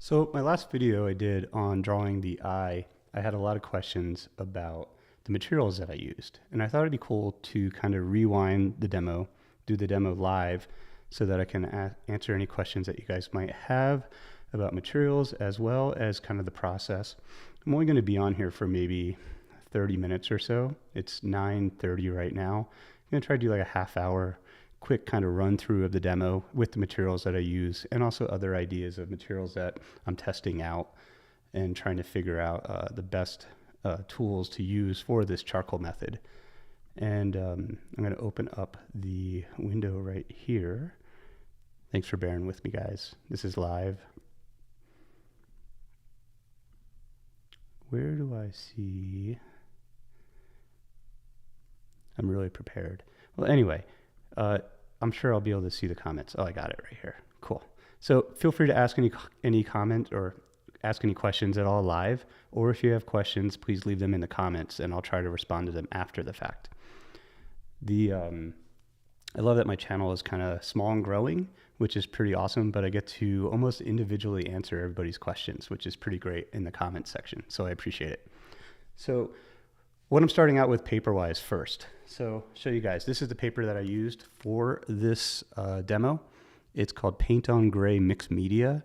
So my last video I did on drawing the eye, I had a lot of questions about the materials that I used. And I thought it'd be cool to kind of rewind the demo, do the demo live so that I can answer any questions that you guys might have about materials as well as kind of the process. I'm only going to be on here for maybe 30 minutes or so. It's 9:30 right now. I'm going to try to do like a half hour quick kind of run through of the demo with the materials that I use and also other ideas of materials that I'm testing out and trying to figure out the best tools to use for this charcoal method. And I'm going to open up the window right here. Thanks for bearing with me, guys. This is live. Where do I see? I'm really prepared. Well, anyway, I'm sure I'll be able to see the comments. Oh, I got it right here. Cool. So feel free to ask any comment or ask any questions at all live, or if you have questions, please leave them in the comments and I'll try to respond to them after the fact. I love that my channel is kind of small and growing, which is pretty awesome, but I get to almost individually answer everybody's questions, which is pretty great in the comments section. So I appreciate it. So what I'm starting out with paper-wise first. So show you guys, this is the paper that I used for this demo. It's called Paint on Gray Mixed Media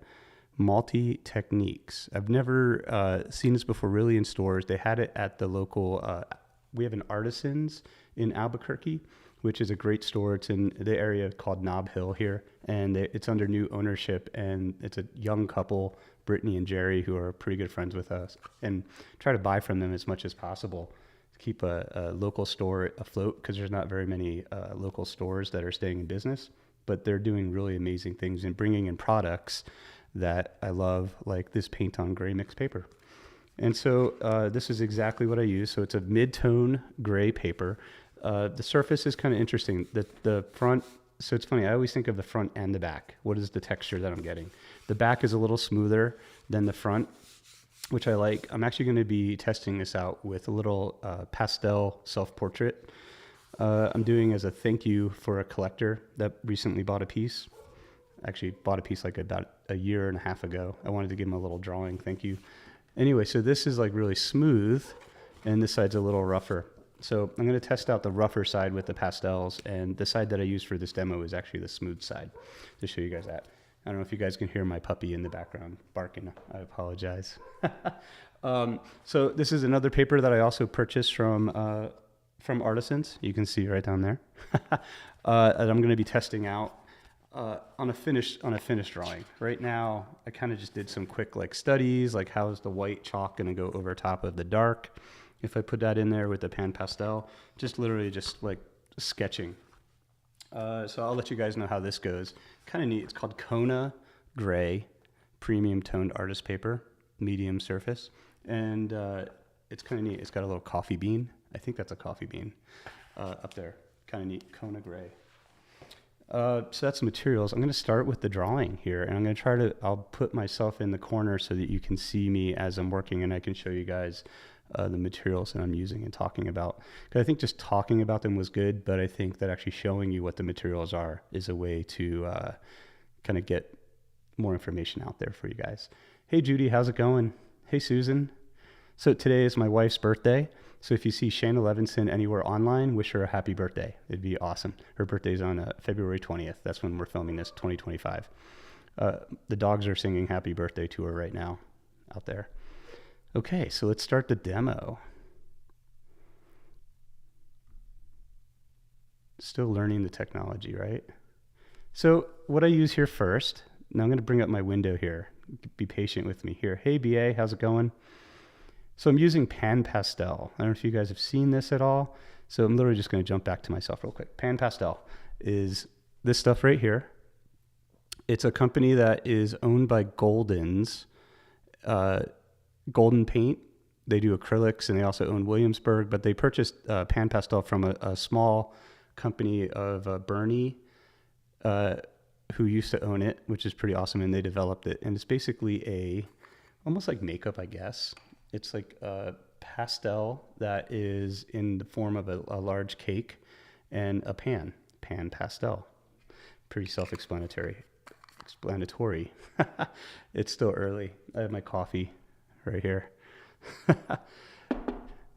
Multi-Techniques. I've never seen this before really in stores. They had it at the local, we have an Artisans in Albuquerque, which is a great store. It's in the area called Nob Hill here, and it's under new ownership, and it's a young couple, Brittany and Jerry, who are pretty good friends with us, and try to buy from them as much as possible. Keep a local store afloat because there's not very many local stores that are staying in business, but they're doing really amazing things and bringing in products that I love, like this Paint on Gray mixed paper. And so this is exactly what I use. So it's a mid-tone gray paper. The surface is kind of interesting. The front, so it's funny, I always think of the front and the back. What is the texture that I'm getting? The back is a little smoother than the front, which I like. I'm actually going to be testing this out with a little pastel self-portrait. I'm doing as a thank you for a collector that recently bought a piece. Actually bought a piece like about a year and a half ago. I wanted to give him a little drawing, thank you. Anyway, so this is like really smooth and this side's a little rougher. So I'm going to test out the rougher side with the pastels, and the side that I used for this demo is actually the smooth side to show you guys that. I don't know if you guys can hear my puppy in the background barking. I apologize. So this is another paper that I also purchased from Artisans. You can see right down there. And I'm going to be testing out on a finished drawing. Right now, I kind of just did some quick like studies, like how is the white chalk going to go over top of the dark. If I put that in there with the pan pastel, just literally just like sketching. So I'll let you guys know how this goes. Kind of neat. It's called Kona Gray Premium Toned Artist Paper, medium surface. And it's kind of neat. It's got a little coffee bean. I think that's a coffee bean up there. Kind of neat. Kona Gray. So that's the materials. I'm going to start with the drawing here, and I'm going to try to, I'll put myself in the corner so that you can see me as I'm working, and I can show you guys the materials that I'm using and talking about. Because I think just talking about them was good, but I think that actually showing you what the materials are is a way to kind of get more information out there for you guys. Hey Judy, how's it going? Hey Susan. So today is my wife's birthday. So if you see Shana Levenson anywhere online, wish her a happy birthday. It'd be awesome. Her birthday's on February 20th. That's when we're filming this, 2025. The dogs are singing happy birthday to her right now out there. Okay, so let's start the demo. Still learning the technology, right? So what I use here first, now I'm going to bring up my window here. Be patient with me here. Hey BA, how's it going? So I'm using Pan Pastel. I don't know if you guys have seen this at all. So I'm literally just going to jump back to myself real quick. Pan Pastel is this stuff right here. It's a company that is owned by Golden's, Golden Paint. They do acrylics, and they also own Williamsburg, but they purchased Pan Pastel from a small company of Bernie, who used to own it, which is pretty awesome, and they developed it. And it's basically almost like makeup, I guess. It's like a pastel that is in the form of a large cake and a pan pastel. Pretty self-explanatory. self-explanatory. It's still early. I have my coffee right here.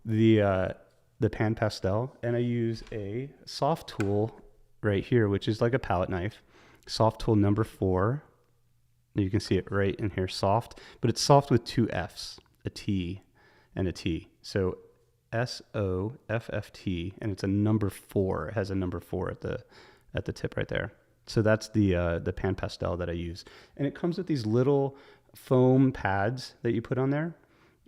The pan pastel, and I use a soft tool right here, which is like a palette knife. Soft tool number 4. You can see it right in here, soft, but it's soft with 2 F's, a T and a T. So SOFFT, and it's a number 4. It has a number 4 at the tip right there. So that's the pan pastel that I use, and it comes with these little foam pads that you put on there,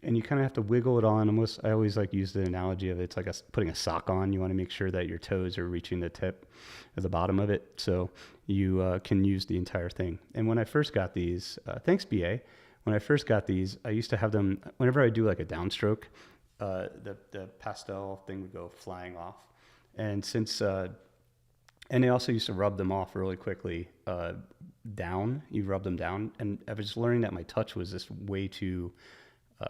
and you kind of have to wiggle it on. I always like use the analogy of it's like putting a sock on. You want to make sure that your toes are reaching the tip at the bottom of it, so you can use the entire thing. And when I first got these, thanks BA. When I first got these, I used to have them whenever I do like a downstroke. The pastel thing would go flying off, and and they also used to rub them off really quickly. Down, you rub them down, and I was learning that my touch was just way too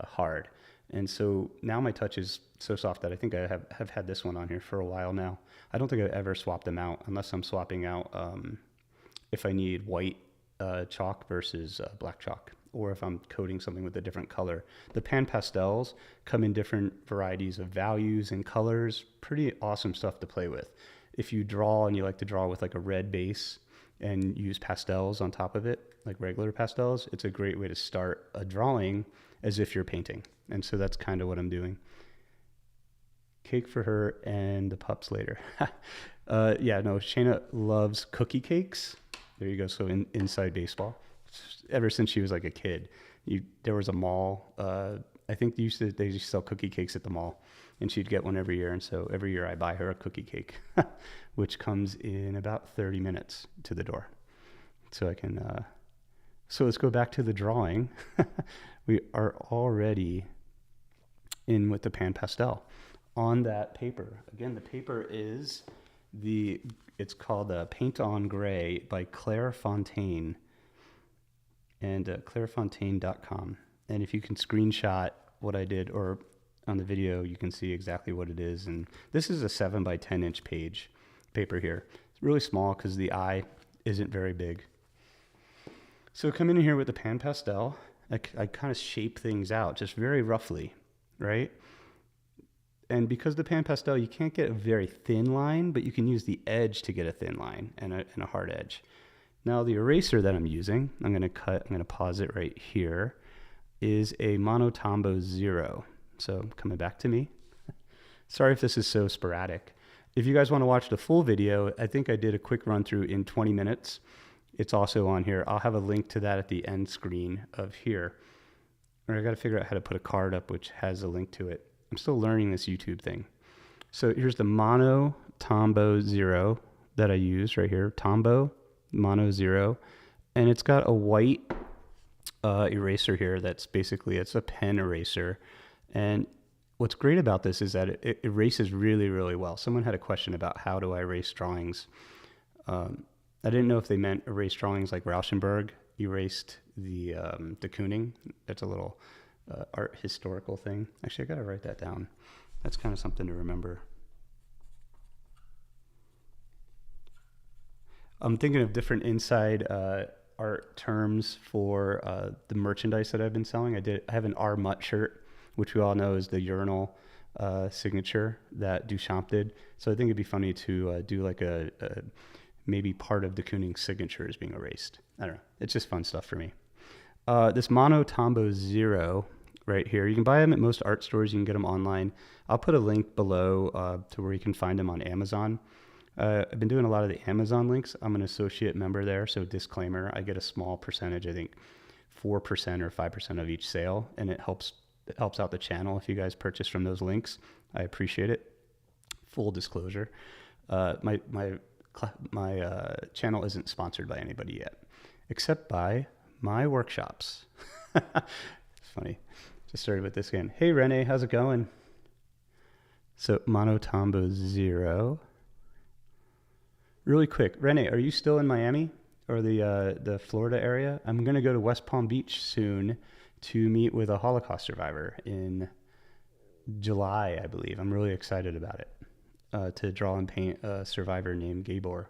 hard, and so now my touch is so soft that I think I have had this one on here for a while now. I don't think I've ever swapped them out unless I'm swapping out if I need white chalk versus black chalk, or if I'm coating something with a different color. The pan pastels come in different varieties of values and colors. Pretty awesome stuff to play with. If you draw and you like to draw with like a red base and use pastels on top of it, like regular pastels, it's a great way to start a drawing as if you're painting. And so that's kind of what I'm doing. Cake for her and the pups later. Yeah, no, Shana loves cookie cakes. There you go. So inside baseball. Ever since she was like a kid, there was a mall. I think they used to sell cookie cakes at the mall, and she'd get one every year. And so every year I buy her a cookie cake, which comes in about 30 minutes to the door. So I can, so let's go back to the drawing. We are already in with the pan pastel on that paper. Again, the paper is it's called Paint on Gray by Claire Fontaine, and clairefontaine.com. And if you can screenshot what I did, or on the video, you can see exactly what it is. And this is a 7 by 10 inch page paper here. It's really small because the eye isn't very big. So come in here with the pan pastel. I kind of shape things out just very roughly, right? And because the pan pastel, you can't get a very thin line, but you can use the edge to get a thin line and a hard edge. Now the eraser that I'm using, I'm going to pause it right here, is a Monotombo 0. So coming back to me. Sorry if this is so sporadic. If you guys want to watch the full video, I think I did a quick run through in 20 minutes. It's also on here. I'll have a link to that at the end screen of here. Or I got to figure out how to put a card up which has a link to it. I'm still learning this YouTube thing. So here's the Mono Tombow 0 that I use right here. Tombow Mono 0. And it's got a white eraser here that's basically, it's a pen eraser. And what's great about this is that it erases really, really well. Someone had a question about how do I erase drawings. I didn't know if they meant erase drawings like Rauschenberg erased the de Kooning. That's a little art historical thing. Actually, I got to write that down. That's kind of something to remember. I'm thinking of different inside art terms for the merchandise that I've been selling. I have an R Mutt shirt, which we all know is the urinal signature that Duchamp did. So I think it'd be funny to do like a maybe part of de Kooning's signature is being erased. I don't know. It's just fun stuff for me. This Mono Tombow 0 right here, you can buy them at most art stores. You can get them online. I'll put a link below to where you can find them on Amazon. I've been doing a lot of the Amazon links. I'm an associate member there, so disclaimer, I get a small percentage, I think 4% or 5% of each sale, and it helps out the channel if you guys purchase from those links. I appreciate it. Full disclosure, my channel isn't sponsored by anybody yet, except by my workshops. It's funny. Just started with this again. Hey, Renee, how's it going? So Mono Tombow 0. Really quick, Renee, are you still in Miami or the Florida area? I'm going to go to West Palm Beach soon to meet with a Holocaust survivor in July, I believe. I'm really excited about it, to draw and paint a survivor named Gabor.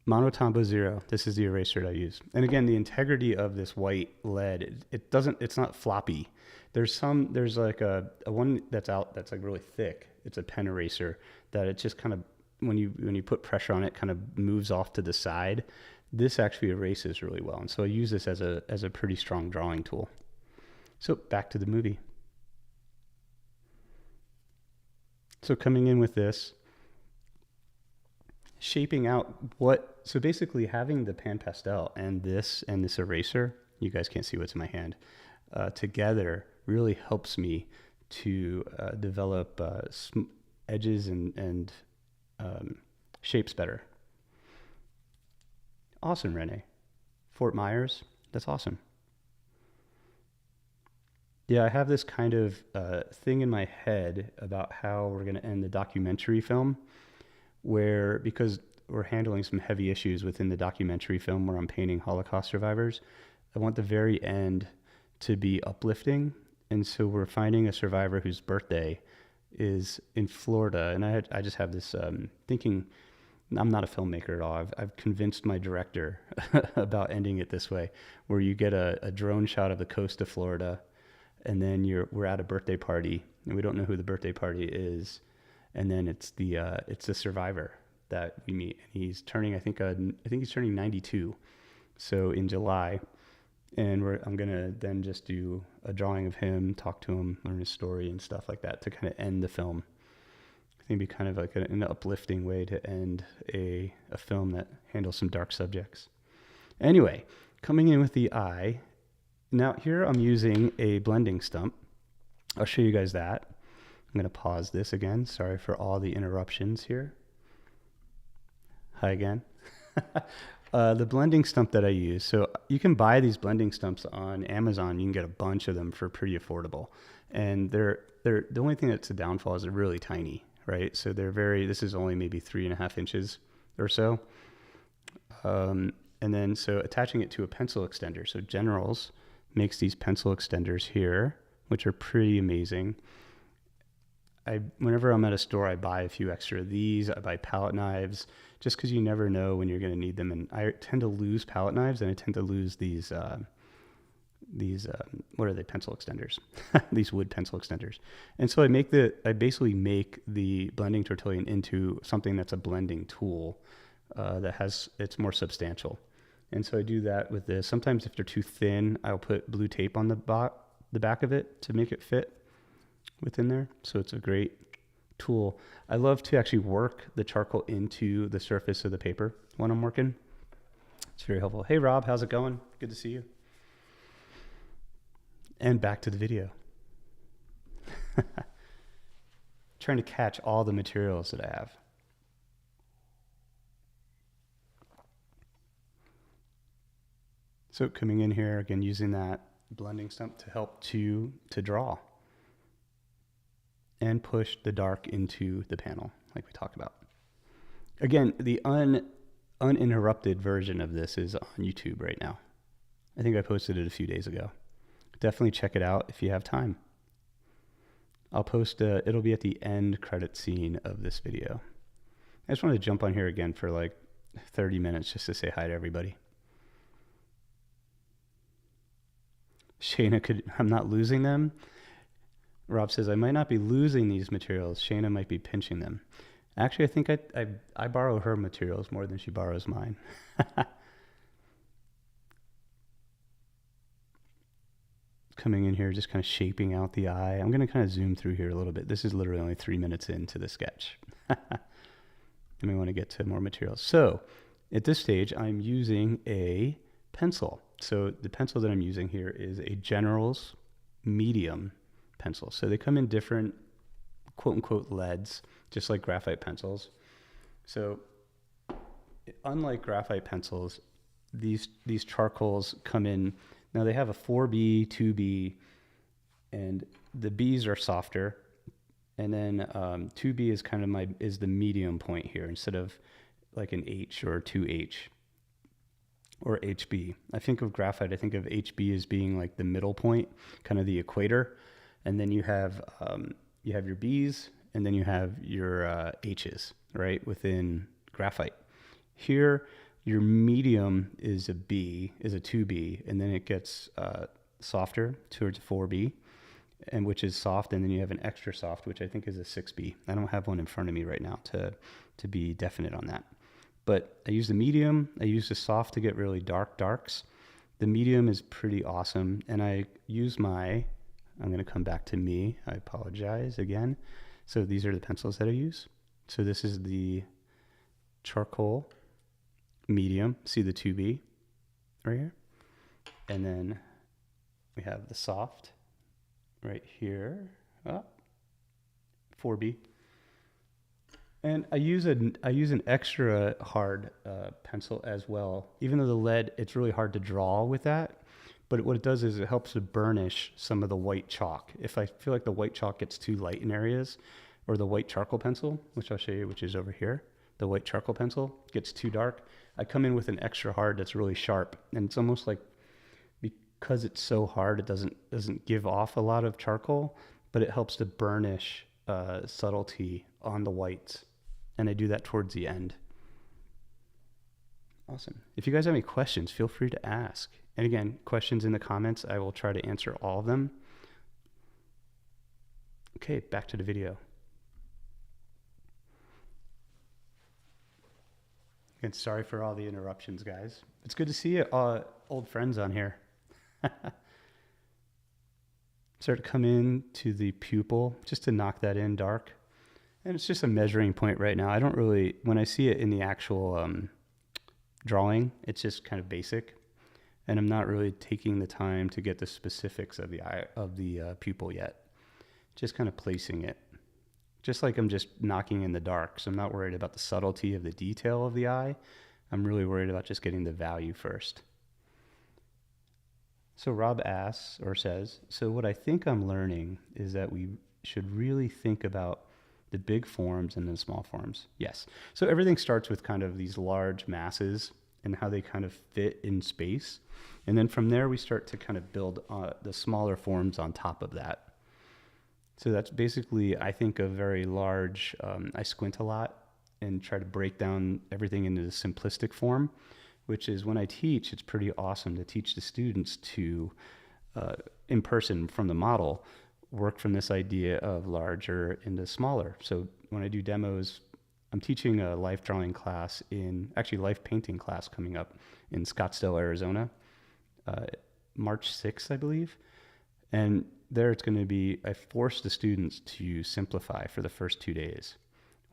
Monotombo Zero. This is the eraser that I use. And again, the integrity of this white lead, it's not floppy. There's like a one that's out that's like really thick. It's a pen eraser that it just kind of, when you put pressure on it, kind of moves off to the side. This actually erases really well. And so I use this as a pretty strong drawing tool. So back to the movie. So coming in with this, shaping out so basically having the pan pastel and this eraser, you guys can't see what's in my hand, together really helps me to develop edges and shapes better. Awesome, Renee. Fort Myers, that's awesome. Yeah, I have this kind of thing in my head about how we're going to end the documentary film, because we're handling some heavy issues within the documentary film where I'm painting Holocaust survivors, I want the very end to be uplifting. And so we're finding a survivor whose birthday is in Florida. And I just have this thinking, I'm not a filmmaker at all. I've convinced my director about ending it this way, where you get a drone shot of the coast of Florida, and then we're at a birthday party, and we don't know who the birthday party is, and then it's the survivor that we meet. And he's turning, I think he's turning 92, so in July, and I'm gonna then just do a drawing of him, talk to him, learn his story and stuff like that to kind of end the film. I think it'd be kind of like an uplifting way to end a film that handles some dark subjects. Anyway, coming in with the eye. Now here I'm using a blending stump. I'll show you guys that. I'm going to pause this again. Sorry for all the interruptions here. Hi again. The blending stump that I use. So you can buy these blending stumps on Amazon. You can get a bunch of them for pretty affordable. And they're the only thing that's a downfall is they're really tiny, right? So this is only maybe 3.5 inches or so. And then so attaching it to a pencil extender. So Generals makes these pencil extenders here, which are pretty amazing. Whenever I'm at a store, I buy a few extra of these. I buy palette knives just because you never know when you're going to need them. And I tend to lose palette knives, and I tend to lose these what are they? Pencil extenders, these wood pencil extenders. And so I basically make the blending tortillon into something that's a blending tool it's more substantial. And so I do that with this. Sometimes if they're too thin, I'll put blue tape on the back of it to make it fit within there. So it's a great tool. I love to actually work the charcoal into the surface of the paper when I'm working. It's very helpful. Hey Rob, how's it going? Good to see you. And back to the video. Trying to catch all the materials that I have. So coming in here, again, using that blending stump to help to draw and push the dark into the panel like we talked about. Again, the uninterrupted version of this is on YouTube right now. I think I posted it a few days ago. Definitely check it out if you have time. I'll post it'll be at the end credit scene of this video. I just wanted to jump on here again for like 30 minutes just to say hi to everybody. Shana, I'm not losing them. Rob says, I might not be losing these materials. Shana might be pinching them. Actually, I think I borrow her materials more than she borrows mine. Coming in here, just kind of shaping out the eye. I'm going to kind of zoom through here a little bit. This is literally only 3 minutes into the sketch. And we want to get to more materials. So at this stage, I'm using a pencil. So the pencil that I'm using here is a General's medium pencil. So they come in different quote unquote leads, just like graphite pencils. So unlike graphite pencils, these charcoals come in. Now they have a 4B, 2B, and the Bs are softer. And then 2B is kind of is the medium point here instead of like an H or 2H. Or HB. I think of graphite, I think of HB as being like the middle point, kind of the equator. And then you have your Bs, and then you have your H's, right, within graphite. Here, Your medium is a 2B, and then it gets softer towards 4B, and which is soft, and then you have an extra soft, which I think is a 6B. I don't have one in front of me right now to be definite on that. But I use the medium, I use the soft to get really dark darks. The medium is pretty awesome, and I use I'm going to come back to me. I apologize again. So these are the pencils that I use. So this is the charcoal medium. See the 2B right here? And then we have the soft right here, 4B. And I use an extra hard pencil as well. Even though the lead, it's really hard to draw with that. But what it does is it helps to burnish some of the white chalk. If I feel like the white chalk gets too light in areas, or the white charcoal pencil, which I'll show you, which is over here, the white charcoal pencil gets too dark, I come in with an extra hard that's really sharp. And it's almost like, because it's so hard, it doesn't give off a lot of charcoal, but it helps to burnish subtlety on the whites. And I do that towards the end. Awesome. If you guys have any questions, feel free to ask. And again, questions in the comments, I will try to answer all of them. Okay, back to the video. And sorry for all the interruptions, guys. It's good to see you, old friends on here. Start to come in to the pupil just to knock that in dark. And it's just a measuring point right now. I don't really, when I see it in the actual drawing, it's just kind of basic. And I'm not really taking the time to get the specifics of the eye, of the pupil yet. Just kind of placing it. Just like I'm just knocking in the dark. So I'm not worried about the subtlety of the detail of the eye. I'm really worried about just getting the value first. So Rob asks or says, so what I think I'm learning is that we should really think about the big forms and the small forms. Yes. So everything starts with kind of these large masses and how they kind of fit in space. And then from there, we start to kind of build the smaller forms on top of that. So that's basically, I think, a very large, I squint a lot and try to break down everything into the simplistic form, which is when I teach, it's pretty awesome to teach the students to, in person from the model, work from this idea of larger into smaller. So when I do demos, I'm teaching a life drawing class life painting class coming up in Scottsdale, Arizona, March 6th, I believe. And there it's going to be, I force the students to simplify for the first 2 days,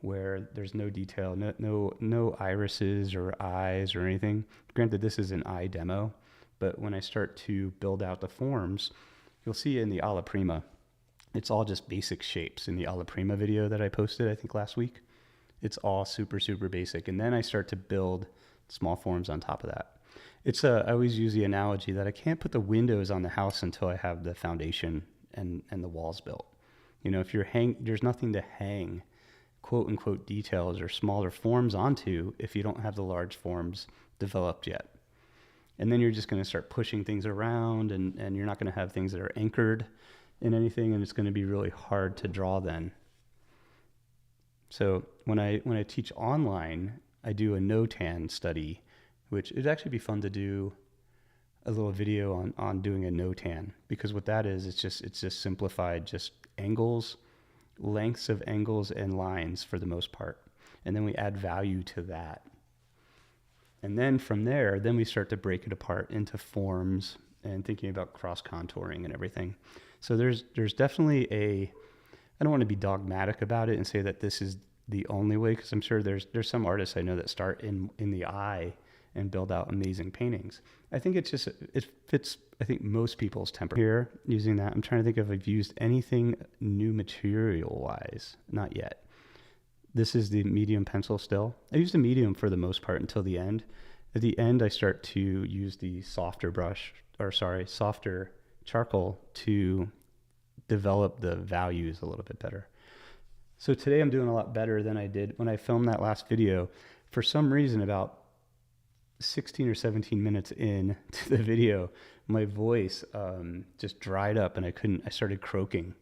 where there's no detail, no irises or eyes or anything. Granted, this is an eye demo, but when I start to build out the forms, you'll see in the alla prima, it's all just basic shapes. In the alla prima video that I posted, I think last week, it's all super, super basic. And then I start to build small forms on top of that. I always use the analogy that I can't put the windows on the house until I have the foundation and the walls built. You know, if there's nothing to hang quote unquote details or smaller forms onto if you don't have the large forms developed yet. And then you're just going to start pushing things around and you're not going to have things that are anchored in anything, and it's going to be really hard to draw then. So when I teach online, I do a no-tan study, which it'd actually be fun to do a little video on doing a no-tan, because what that is, it's just simplified, just angles, lengths of angles and lines for the most part. And then we add value to that. And then from there, then we start to break it apart into forms and thinking about cross contouring and everything. So there's definitely I don't want to be dogmatic about it and say that this is the only way, because I'm sure there's some artists I know that start in the eye and build out amazing paintings. I think it fits, I think, most people's temper. Here, using that, I'm trying to think if I've used anything new material-wise. Not yet. This is the medium pencil still. I use the medium for the most part until the end. At the end, I start to use the softer charcoal to develop the values a little bit better. So today I'm doing a lot better than I did when I filmed that last video. For some reason, about 16 or 17 minutes in to the video, my voice just dried up and I started croaking.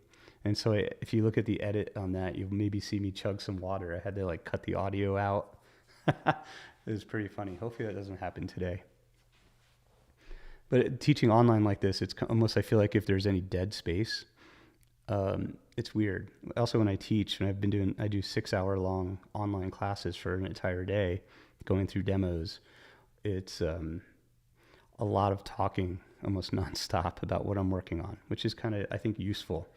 And so if you look at the edit on that, you'll maybe see me chug some water. I had to cut the audio out. It was pretty funny. Hopefully that doesn't happen today. But teaching online like this, it's almost, I feel like if there's any dead space, it's weird. Also, when I teach, and I do 6 hour long online classes for an entire day, going through demos. It's a lot of talking, almost nonstop, about what I'm working on, which is kind of, I think, useful.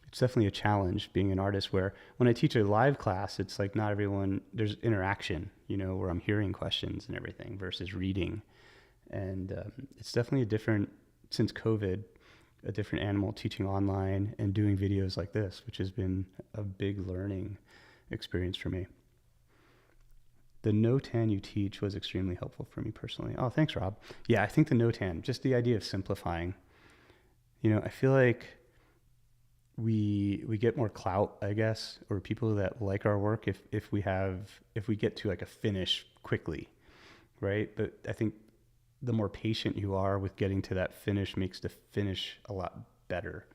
It's definitely a challenge being an artist where when I teach a live class, it's like not everyone, there's interaction, where I'm hearing questions and everything versus reading. And it's definitely since COVID, a different animal teaching online and doing videos like this, which has been a big learning experience for me. The no-tan you teach was extremely helpful for me personally. Oh, thanks, Rob. Yeah, I think the no-tan, just the idea of simplifying. I feel like we get more clout, I guess, or people that like our work if we get to like a finish quickly, right? But I think the more patient you are with getting to that finish makes the finish a lot better.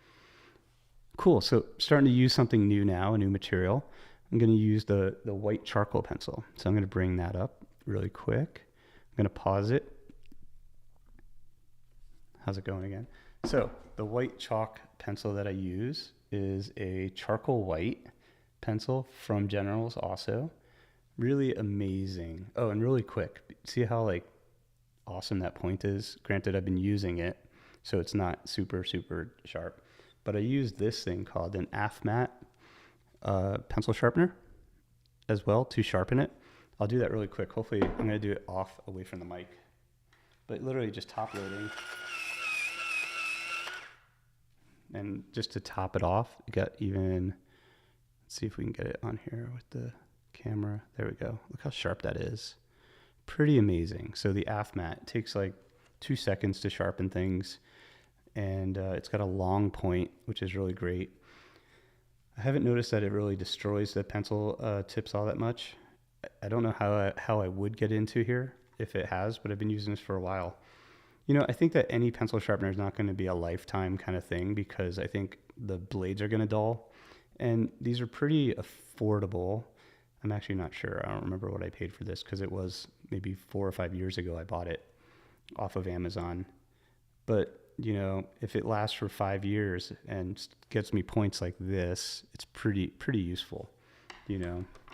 Cool. So starting to use something new now, a new material. I'm going to use the white charcoal pencil. So I'm going to bring that up really quick. I'm going to pause it. How's it going again? So the white chalk pencil that I use is a charcoal white pencil from Generals also. Really amazing. Oh, and really quick. See how awesome that point is? Granted, I've been using it, so it's not super, super sharp. But I use this thing called an AFMAT pencil sharpener as well to sharpen it. I'll do that really quick. Hopefully, I'm going to do it away from the mic. But literally just top loading. And just to top it off, you got even, let's see if we can get it on here with the camera. There we go. Look how sharp that is. Pretty amazing. So the AFMAT takes 2 seconds to sharpen things, and it's got a long point, which is really great. I haven't noticed that it really destroys the pencil tips all that much. I don't know how I would get into here if it has, but I've been using this for a while. I think that any pencil sharpener is not going to be a lifetime kind of thing because I think the blades are going to dull, and these are pretty affordable. I'm actually not sure. I don't remember what I paid for this because it was maybe 4 or 5 years ago I bought it off of Amazon. But, if it lasts for 5 years and gets me points like this, it's pretty useful,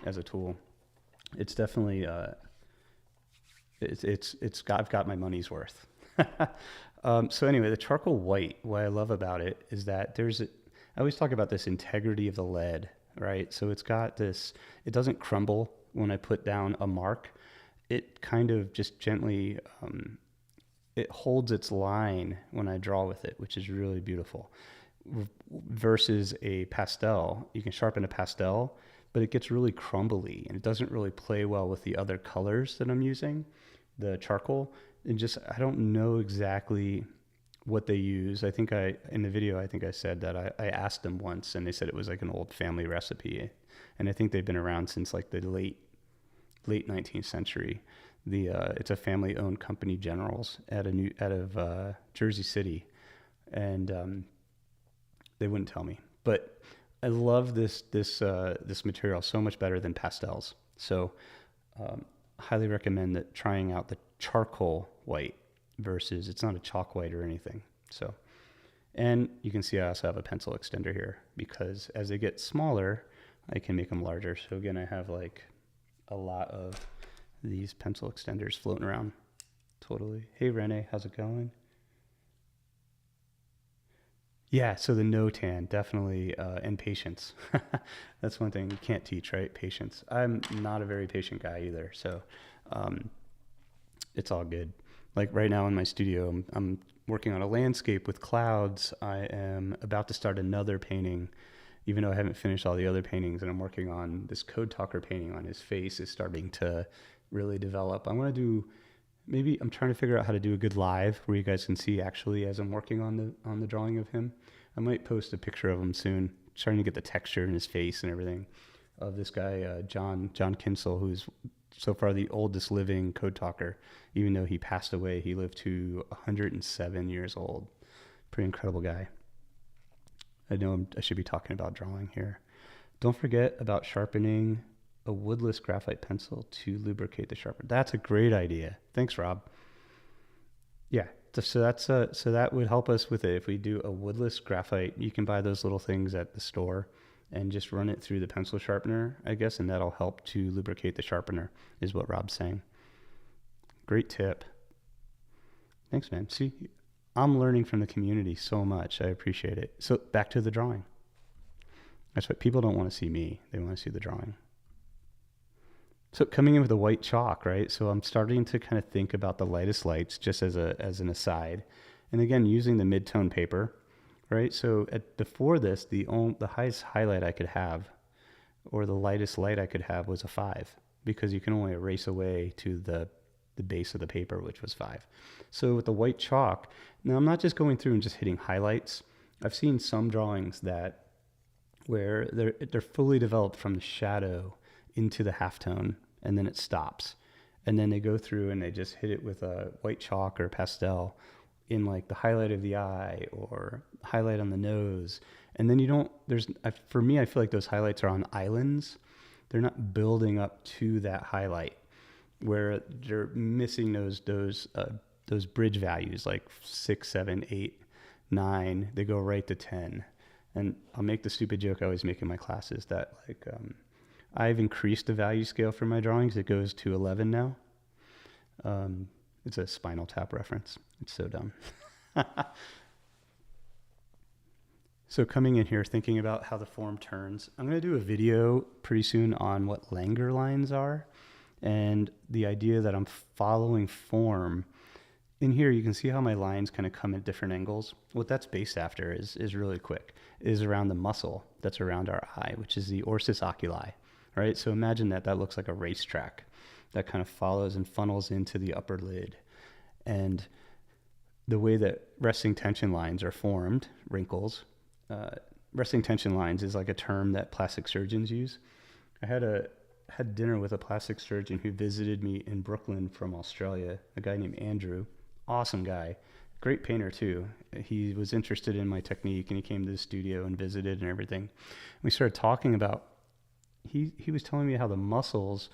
as a tool. It's definitely, I've got my money's worth. So anyway, the charcoal white, what I love about it is that I always talk about this integrity of the lead, right? So it's got this, it doesn't crumble when I put down a mark. It kind of just gently, it holds its line when I draw with it, which is really beautiful. Versus a pastel, you can sharpen a pastel, but it gets really crumbly and it doesn't really play well with the other colors that I'm using, the charcoal. And I don't know exactly what they use. In the video, I said that I asked them once and they said it was like an old family recipe. And I think they've been around since the late 19th century. It's a family owned company, Generals, out of Jersey City. And they wouldn't tell me, but I love this material so much better than pastels. So highly recommend trying out the charcoal white versus, it's not a chalk white or anything. So, and you can see I also have a pencil extender here because as they get smaller, I can make them larger. So again, I have a lot of these pencil extenders floating around. Totally. Hey, Renee, how's it going? Yeah, so the no tan, definitely, and patience. That's one thing you can't teach, right? Patience. I'm not a very patient guy either, so it's all good. Like right now in my studio, I'm working on a landscape with clouds. I am about to start another painting, even though I haven't finished all the other paintings, and I'm working on this Code Talker painting on his face is starting to really develop. I'm trying to figure out how to do a good live where you guys can see actually as I'm working on the drawing of him. I might post a picture of him soon, trying to get the texture in his face and everything of this guy, John Kinsel, who's so far the oldest living Code Talker. Even though he passed away, he lived to 107 years old. Pretty incredible guy. I know I should be talking about drawing here. Don't forget about sharpening a woodless graphite pencil to lubricate the sharpener. That's a great idea. Thanks, Rob. Yeah. So that would help us with it. If we do a woodless graphite, you can buy those little things at the store and just run it through the pencil sharpener, I guess, and that'll help to lubricate the sharpener, is what Rob's saying. Great tip. Thanks, man. See, I'm learning from the community so much. I appreciate it. So back to the drawing. That's what people don't want to see me. They want to see the drawing. So coming in with a white chalk, right? So I'm starting to kind of think about the lightest lights just as an aside. And again, using the mid-tone paper, right? So before this, the highest highlight I could have, or the lightest light I could have, was a 5, because you can only erase away to the base of the paper, which was 5. So with the white chalk, now I'm not just going through and just hitting highlights. I've seen some drawings where they're fully developed from the shadow into the halftone, and then it stops. And then they go through and they just hit it with a white chalk or pastel in like the highlight of the eye or highlight on the nose. And then for me, I feel like those highlights are on islands. They're not building up to that highlight, where they're missing those bridge values like 6, 7, 8, 9. They go right to 10. And I'll make the stupid joke I always make in my classes that I've increased the value scale for my drawings. It goes to 11 now. It's a Spinal Tap reference. It's so dumb. So coming in here, thinking about how the form turns, I'm going to do a video pretty soon on what Langer lines are, and the idea that I'm following form. In here, you can see how my lines kind of come at different angles. What that's based after is really quick, is around the muscle that's around our eye, which is the orsis oculi, right? So imagine that looks like a racetrack that kind of follows and funnels into the upper lid. And the way that resting tension lines are formed, wrinkles, resting tension lines is like a term that plastic surgeons use. I had dinner with a plastic surgeon who visited me in Brooklyn from Australia, a guy named Andrew. Awesome guy, great painter too. He was interested in my technique, and he came to the studio and visited and everything. We started talking about, he was telling me how the muscles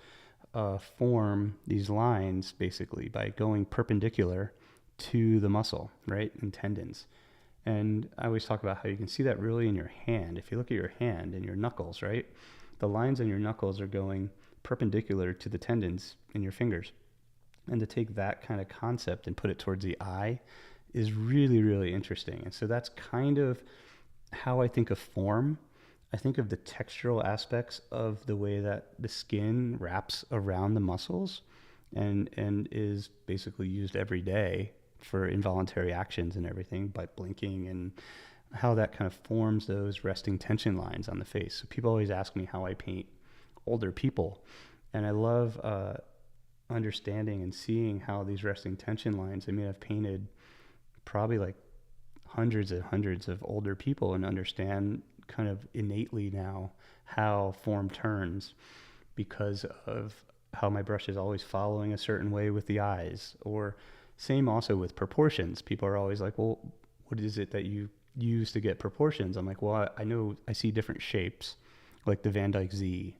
form these lines basically by going perpendicular to the muscle, right, and tendons. And I always talk about how you can see that really in your hand. If you look at your hand and your knuckles, right, the lines on your knuckles are going perpendicular to the tendons in your fingers. And to take that kind of concept and put it towards the eye is really, really interesting. And so that's kind of how I think of form. I think of the textural aspects of the way that the skin wraps around the muscles and is basically used every day for involuntary actions and everything by blinking, and how that kind of forms those resting tension lines on the face. So people always ask me how I paint older people, and I love understanding and seeing how these resting tension lines, I mean, I've painted probably like hundreds and hundreds of older people and understand kind of innately now how form turns because of how my brush is always following a certain way with the eyes. Or same also with proportions. People are always like, well, what is it that you use to get proportions? I'm like, well, I know I see different shapes, like the Van Dyke Z.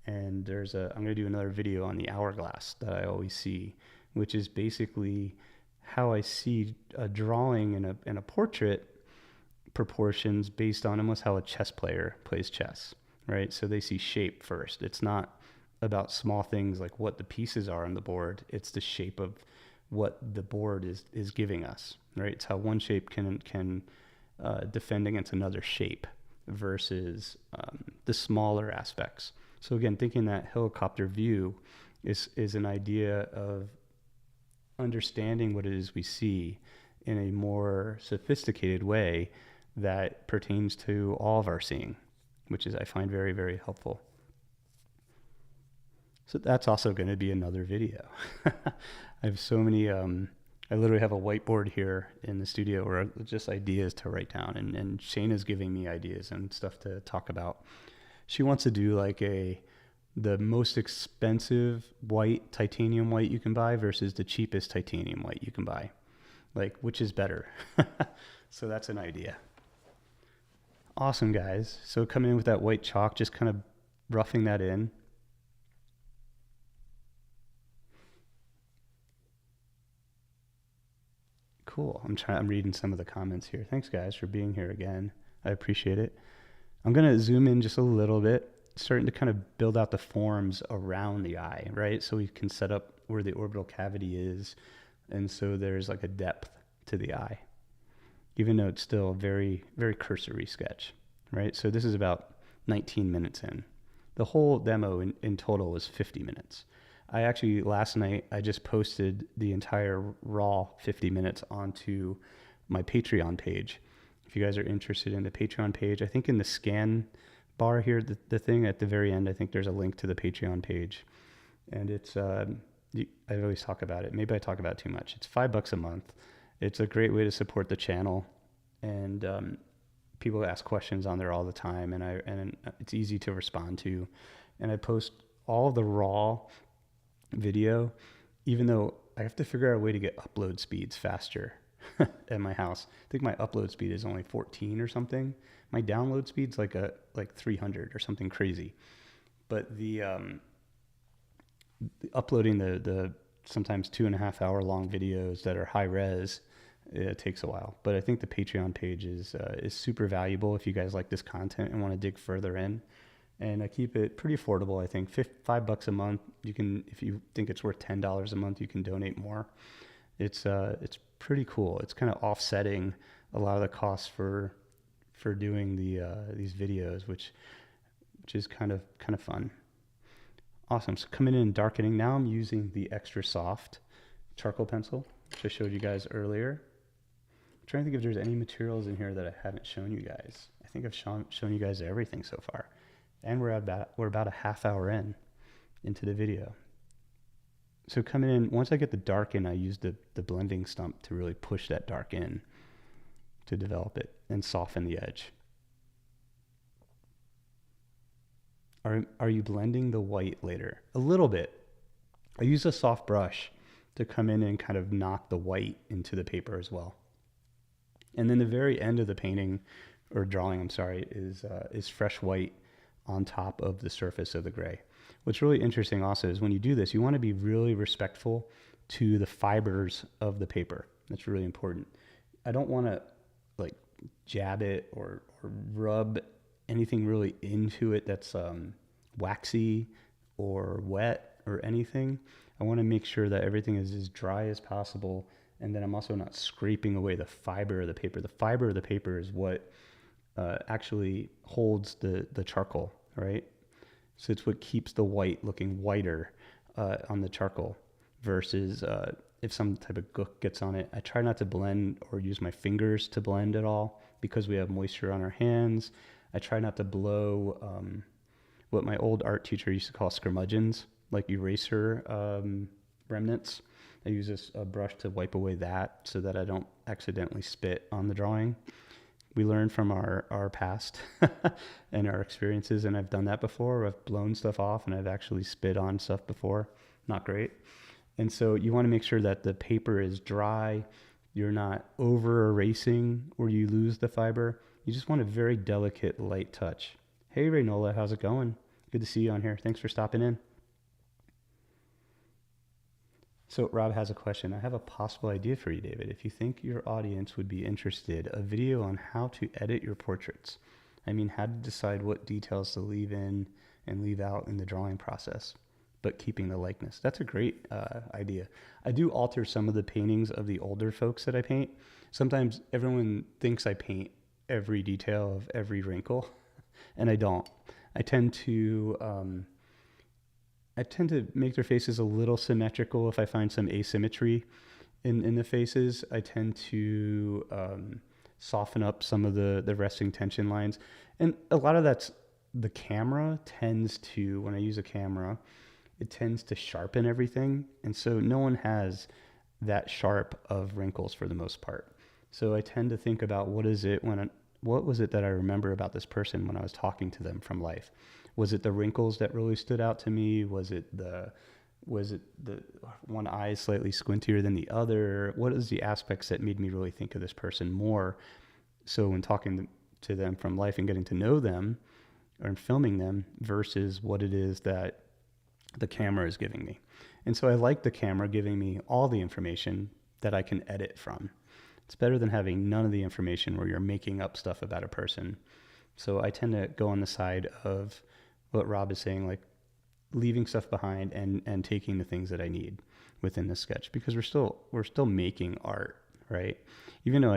And I'm going to do another video on the hourglass that I always see, which is basically how I see a drawing in a portrait proportions based on almost how a chess player plays chess, right? So they see shape first. It's not about small things like what the pieces are on the board. It's the shape of what the board is giving us, right? It's how one shape can defend against another shape versus the smaller aspects. So again, thinking that helicopter view is an idea of understanding what it is we see in a more sophisticated way that pertains to all of our seeing, which is I find very, very helpful. So that's also going to be another video. I have so many, I literally have a whiteboard here in the studio where just ideas to write down, and Shana's giving me ideas and stuff to talk about. She wants to do like the most expensive white, titanium white you can buy versus the cheapest titanium white you can buy. Like, which is better? So that's an idea. Awesome, guys. So coming in with that white chalk, just kind of roughing that in. Cool. I'm reading some of the comments here. Thanks guys for being here again. I appreciate it. I'm going to zoom in just a little bit, starting to kind of build out the forms around the eye, right? So we can set up where the orbital cavity is. And so there's like a depth to the eye, even though it's still a very, very cursory sketch, right? So this is about 19 minutes in. The whole demo in total was 50 minutes. I actually, last night, I just posted the entire raw 50 minutes onto my Patreon page. If you guys are interested in the Patreon page, I think in the scan bar here, the thing at the very end, I think there's a link to the Patreon page. And it's, I always talk about it. Maybe I talk about it too much. It's $5 a month. It's a great way to support the channel. And people ask questions on there all the time. And it's easy to respond to. And I post all of the raw video, even though I have to figure out a way to get upload speeds faster at my house. I think my upload speed is only 14 or something. My download speed's like 300 or something crazy. But the uploading the sometimes 2.5 hour long videos that are high res, it takes a while. But I think the Patreon page is super valuable if you guys like this content and want to dig further in. And I keep it pretty affordable. I think $5 a month. You can, if you think it's worth $10 a month, you can donate more. It's pretty cool. It's kind of offsetting a lot of the costs for doing these videos, which is kind of fun. Awesome. So coming in and darkening. Now I'm using the extra soft charcoal pencil, which I showed you guys earlier. I'm trying to think if there's any materials in here that I haven't shown you guys. I think I've shown you guys everything so far. And we're about a half hour into the video. So coming in, once I get the dark in, I use the blending stump to really push that dark in to develop it and soften the edge. Are you blending the white later? A little bit. I use a soft brush to come in and kind of knock the white into the paper as well. And then the very end of the painting, or drawing, I'm sorry, is fresh white on top of the surface of the gray. What's really interesting also is when you do this, you want to be really respectful to the fibers of the paper. That's really important. I don't want to like jab it or rub anything really into it that's waxy or wet or anything. I want to make sure that everything is as dry as possible, and then I'm also not scraping away the fiber of the paper. The fiber of the paper is what actually holds the charcoal, right? So it's what keeps the white looking whiter on the charcoal versus if some type of gook gets on it. I try not to blend or use my fingers to blend at all because we have moisture on our hands. I try not to blow what my old art teacher used to call scrumudgeons, like eraser remnants. I use a brush to wipe away that so that I don't accidentally spit on the drawing. We learn from our past and our experiences, and I've done that before. I've blown stuff off and I've actually spit on stuff before. Not great. And so you want to make sure that the paper is dry. You're not over erasing where you lose the fiber. You just want a very delicate, light touch. Hey, Raynola, how's it going? Good to see you on here. Thanks for stopping in. So Rob has a question. I have a possible idea for you, David. If you think your audience would be interested, a video on how to edit your portraits. I mean, how to decide what details to leave in and leave out in the drawing process, but keeping the likeness. That's a great idea. I do alter some of the paintings of the older folks that I paint. Sometimes everyone thinks I paint every detail of every wrinkle, and I don't. I tend to make their faces a little symmetrical if I find some asymmetry in the faces. I tend to soften up some of the resting tension lines. And a lot of that's the camera tends to, when I use a camera, it tends to sharpen everything. And so no one has that sharp of wrinkles for the most part. So I tend to think about what was it that I remember about this person when I was talking to them from life? Was it the wrinkles that really stood out to me? Was it the one eye slightly squintier than the other? What is the aspects that made me really think of this person more? So when talking to them from life and getting to know them or filming them versus what it is that the camera is giving me. And so I like the camera giving me all the information that I can edit from. It's better than having none of the information where you're making up stuff about a person. So I tend to go on the side of what Rob is saying, like leaving stuff behind and taking the things that I need within the sketch, because we're still making art, right? Even though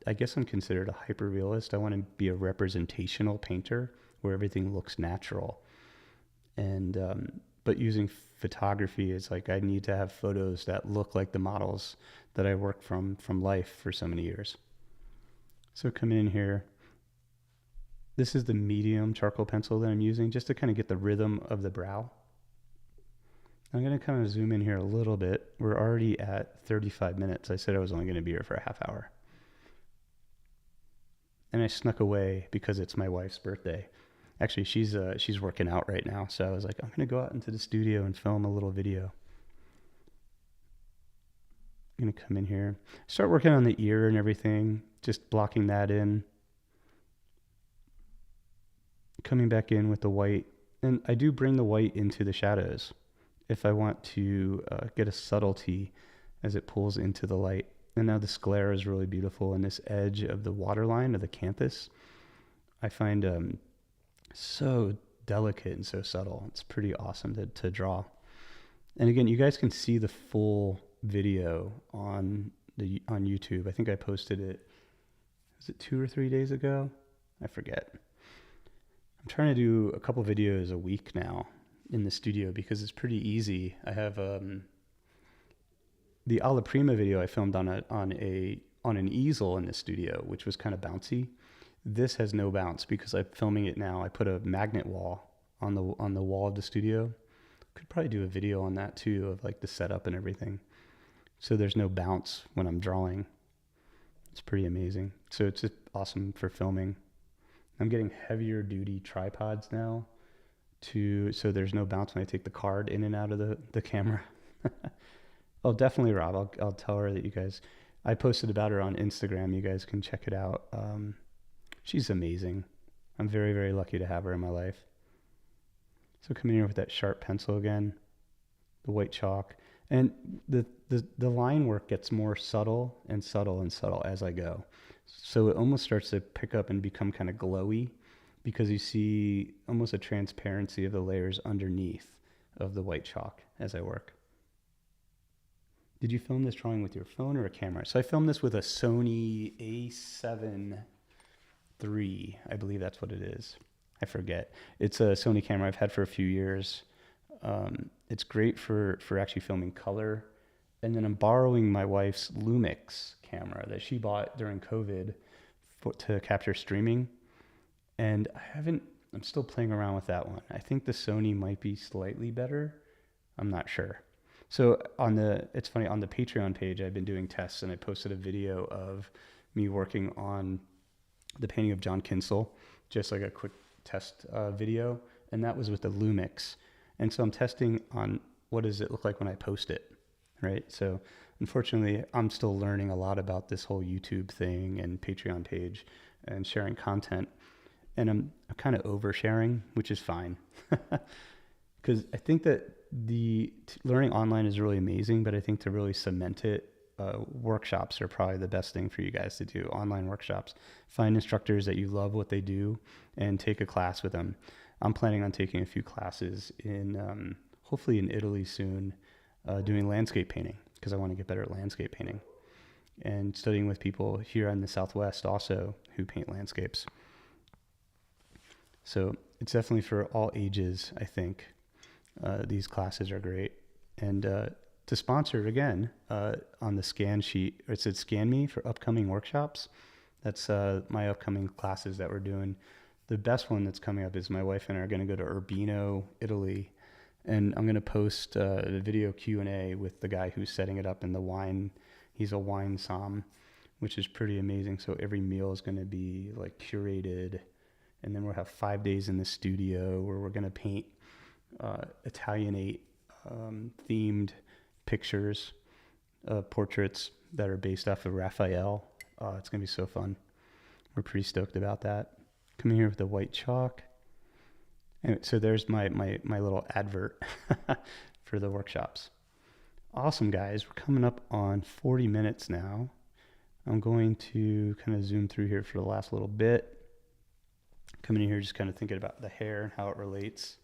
I guess I'm considered a hyper realist. I want to be a representational painter where everything looks natural. And but using photography is like I need to have photos that look like the models that I worked from life for so many years. So come in here. This is the medium charcoal pencil that I'm using just to kind of get the rhythm of the brow. I'm going to kind of zoom in here a little bit. We're already at 35 minutes. I said I was only going to be here for a half hour. And I snuck away because it's my wife's birthday. Actually, she's working out right now. So I was like, I'm going to go out into the studio and film a little video. I'm going to come in here, start working on the ear and everything, just blocking that in. Coming back in with the white. And I do bring the white into the shadows if I want to get a subtlety as it pulls into the light. And now the sclera is really beautiful, and this edge of the waterline of the canthus, I find so delicate and so subtle. It's pretty awesome to draw. And again, you guys can see the full video on YouTube. I think I posted it, was it 2 or 3 days ago? I forget. I'm trying to do a couple videos a week now in the studio because it's pretty easy. I have the Alla Prima video I filmed on an easel in the studio, which was kind of bouncy. This has no bounce because I'm filming it now. I put a magnet wall on the wall of the studio. Could probably do a video on that too, of like the setup and everything. So there's no bounce when I'm drawing. It's pretty amazing. So it's just awesome for filming. I'm getting heavier duty tripods now so there's no bounce when I take the card in and out of the camera. Oh, definitely, Rob. I'll tell her that you guys, I posted about her on Instagram. You guys can check it out. She's amazing. I'm very, very lucky to have her in my life. So come in here with that sharp pencil again, the white chalk, and the line work gets more subtle and subtle and subtle as I go. So it almost starts to pick up and become kind of glowy because you see almost a transparency of the layers underneath of the white chalk as I work. Did you film this drawing with your phone or a camera? So I filmed this with a Sony A7 III. I believe that's what it is. I forget. It's a Sony camera I've had for a few years. It's great for actually filming color. And then I'm borrowing my wife's Lumix camera that she bought during COVID to capture streaming. And I'm still playing around with that one. I think the Sony might be slightly better. I'm not sure. So it's funny, on the Patreon page, I've been doing tests, and I posted a video of me working on the painting of John Kinsel, just like a quick test video. And that was with the Lumix. And so I'm testing on what does it look like when I post it, right? So unfortunately, I'm still learning a lot about this whole YouTube thing and Patreon page and sharing content. And I'm kind of oversharing, which is fine. Because I think that learning online is really amazing, but I think to really cement it, workshops are probably the best thing for you guys to do. Online workshops. Find instructors that you love what they do and take a class with them. I'm planning on taking a few classes in, hopefully in Italy soon, doing landscape painting because I want to get better at landscape painting, and studying with people here in the Southwest also who paint landscapes. So it's definitely for all ages, I think. These classes are great. And to sponsor it again, on the scan sheet, it said scan me for upcoming workshops. That's my upcoming classes that we're doing. The best one that's coming up is my wife and I are going to go to Urbino, Italy. And I'm going to post the video Q&A with the guy who's setting it up in the wine. He's a wine som, which is pretty amazing. So every meal is going to be like curated. And then we'll have 5 days in the studio where we're going to paint Italianate themed pictures, portraits that are based off of Raphael. It's going to be so fun. We're pretty stoked about that. Coming here with the white chalk. And so there's my little advert for the workshops. Awesome, guys. We're coming up on 40 minutes now. I'm going to kind of zoom through here for the last little bit. Coming in here, just kind of thinking about the hair and how it relates.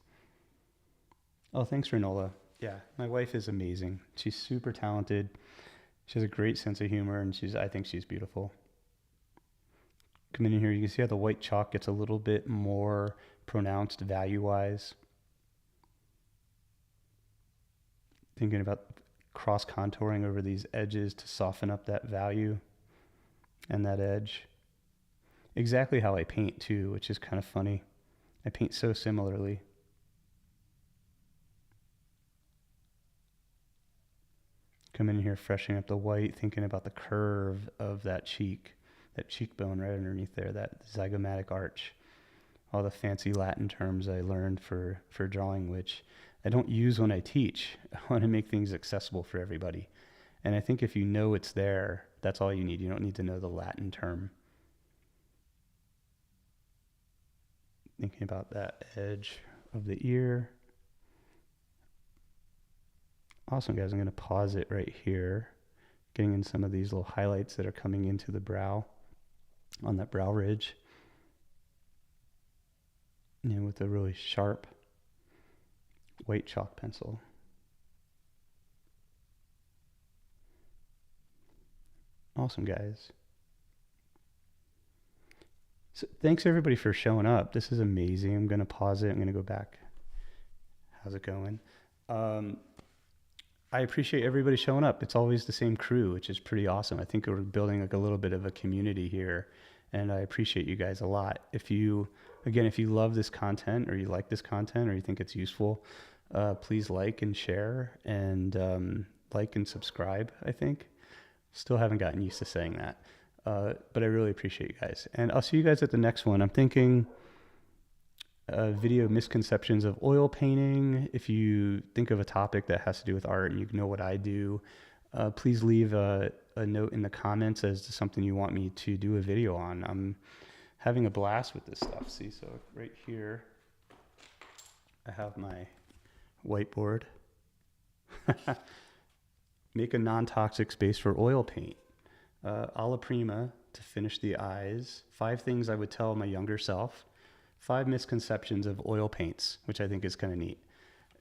Oh, thanks, Renola. Yeah, my wife is amazing. She's super talented. She has a great sense of humor, and I think she's beautiful. Coming in here, you can see how the white chalk gets a little bit more pronounced value-wise. Thinking about cross contouring over these edges to soften up that value and that edge. Exactly how I paint too, which is kind of funny. I paint so similarly. Come in here, freshening up the white, thinking about the curve of that cheek, that cheekbone right underneath there, that zygomatic arch. All the fancy Latin terms I learned for drawing, which I don't use when I teach. I want to make things accessible for everybody. And I think if you know it's there, that's all you need. You don't need to know the Latin term. Thinking about that edge of the ear. Awesome, guys. I'm going to pause it right here, getting in some of these little highlights that are coming into the brow, on that brow ridge. And with a really sharp white chalk pencil. Awesome, guys. So thanks everybody for showing up. This is amazing. I'm going to pause it. I'm going to go back. How's it going? I appreciate everybody showing up. It's always the same crew, which is pretty awesome. I think we're building like a little bit of a community here, and I appreciate you guys a lot. If you love this content, or you like this content, or you think it's useful, please like and share, and like and subscribe, I think. Still haven't gotten used to saying that. But I really appreciate you guys. And I'll see you guys at the next one. I'm thinking video misconceptions of oil painting. If you think of a topic that has to do with art and you know what I do, please leave a note in the comments as to something you want me to do a video on. I'm having a blast with this stuff. See, so right here, I have my whiteboard. Make a non-toxic space for oil paint. Alla prima, to finish the eyes. 5 things I would tell my younger self. 5 misconceptions of oil paints, which I think is kind of neat.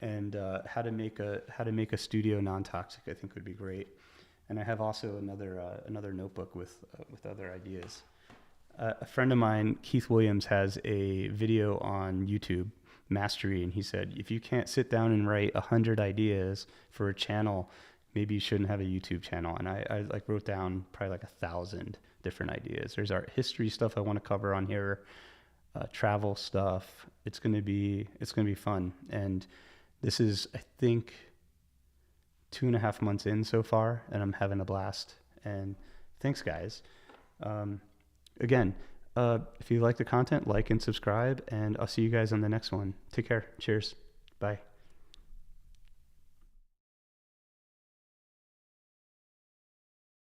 And how to make a studio non-toxic, I think would be great. And I have also another notebook with other ideas. A friend of mine, Keith Williams, has a video on YouTube, Mastery, and he said, if you can't sit down and write 100 ideas for a channel, maybe you shouldn't have a YouTube channel. And I like wrote down probably like 1,000 different ideas. There's art history stuff I want to cover on here, travel stuff. It's gonna be fun. And this is, I think, 2.5 months in so far, and I'm having a blast. And thanks, guys. Again, if you like the content, like and subscribe, and I'll see you guys on the next one. Take care. Cheers. Bye.